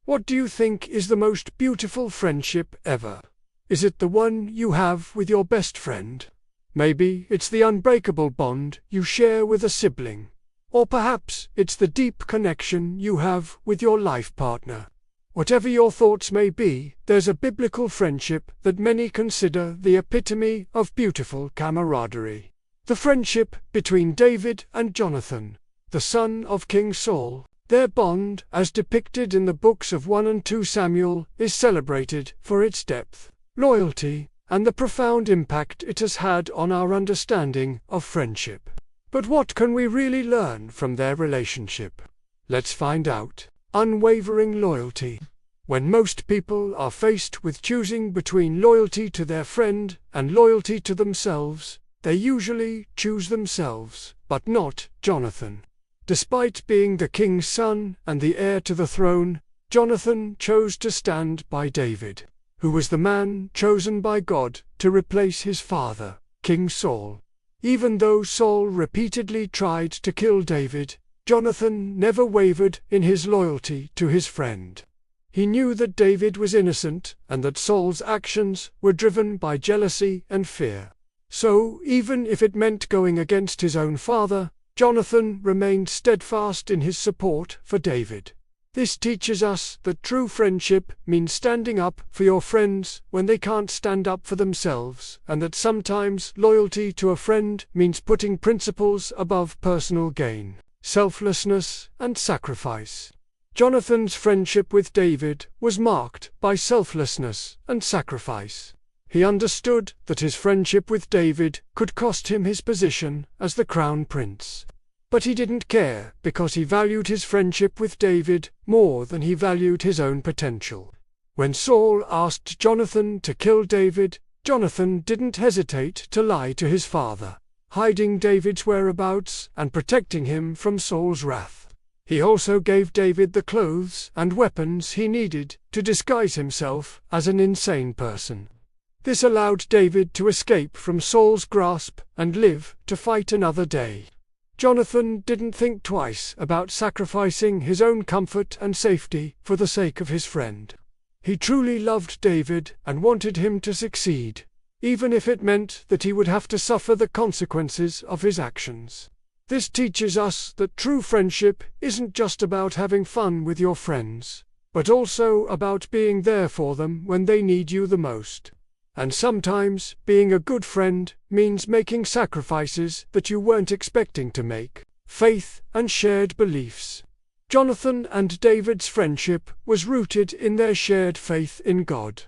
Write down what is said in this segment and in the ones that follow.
What do you think is the most beautiful friendship ever? Is it the one you have with your best friend? Maybe it's the unbreakable bond you share with a sibling. Or perhaps it's the deep connection you have with your life partner. Whatever your thoughts may be, there's a biblical friendship that many consider the epitome of beautiful camaraderie. The friendship between David and Jonathan, the son of King Saul. Their bond, as depicted in the books of 1 and 2 Samuel, is celebrated for its depth, loyalty, and the profound impact it has had on our understanding of friendship. But what can we really learn from their relationship? Let's find out. Unwavering loyalty. When most people are faced with choosing between loyalty to their friend and loyalty to themselves, they usually choose themselves, but not Jonathan. Despite being the king's son and the heir to the throne, Jonathan chose to stand by David, who was the man chosen by God to replace his father, King Saul. Even though Saul repeatedly tried to kill David, Jonathan never wavered in his loyalty to his friend. He knew that David was innocent and that Saul's actions were driven by jealousy and fear. So, even if it meant going against his own father, Jonathan remained steadfast in his support for David. This teaches us that true friendship means standing up for your friends when they can't stand up for themselves, and that sometimes loyalty to a friend means putting principles above personal gain, selflessness, and sacrifice. Jonathan's friendship with David was marked by selflessness and sacrifice. He understood that his friendship with David could cost him his position as the crown prince. But he didn't care because he valued his friendship with David more than he valued his own potential. When Saul asked Jonathan to kill David, Jonathan didn't hesitate to lie to his father, hiding David's whereabouts and protecting him from Saul's wrath. He also gave David the clothes and weapons he needed to disguise himself as an insane person. This allowed David to escape from Saul's grasp and live to fight another day. Jonathan didn't think twice about sacrificing his own comfort and safety for the sake of his friend. He truly loved David and wanted him to succeed, even if it meant that he would have to suffer the consequences of his actions. This teaches us that true friendship isn't just about having fun with your friends, but also about being there for them when they need you the most. And sometimes, being a good friend means making sacrifices that you weren't expecting to make. Faith and shared beliefs. Jonathan and David's friendship was rooted in their shared faith in God.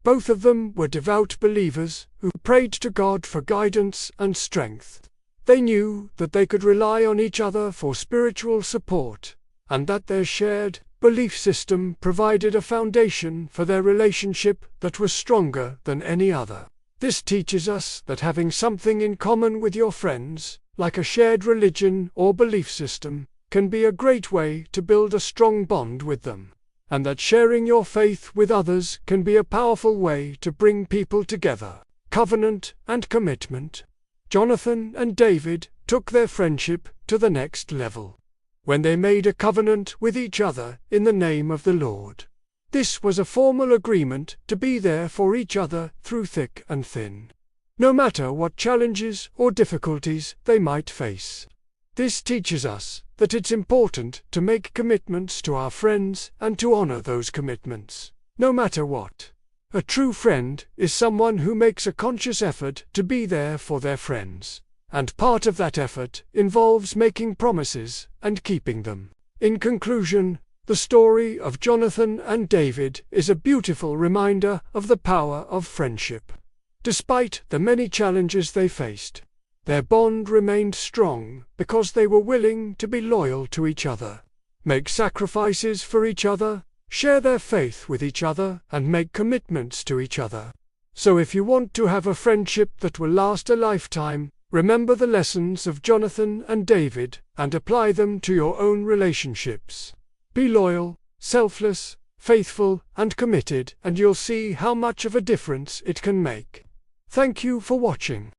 Both of them were devout believers who prayed to God for guidance and strength. They knew that they could rely on each other for spiritual support, and that their shared belief system provided a foundation for their relationship that was stronger than any other. This teaches us that having something in common with your friends, like a shared religion or belief system, can be a great way to build a strong bond with them, and that sharing your faith with others can be a powerful way to bring people together. Covenant and commitment. Jonathan and David took their friendship to the next level when they made a covenant with each other in the name of the Lord. This was a formal agreement to be there for each other through thick and thin, no matter what challenges or difficulties they might face. This teaches us that it's important to make commitments to our friends and to honor those commitments, no matter what. A true friend is someone who makes a conscious effort to be there for their friends. And part of that effort involves making promises and keeping them. In conclusion, the story of Jonathan and David is a beautiful reminder of the power of friendship. Despite the many challenges they faced, their bond remained strong because they were willing to be loyal to each other, make sacrifices for each other, share their faith with each other, and make commitments to each other. So if you want to have a friendship that will last a lifetime, remember the lessons of Jonathan and David and apply them to your own relationships. Be loyal, selfless, faithful, and committed, and you'll see how much of a difference it can make. Thank you for watching.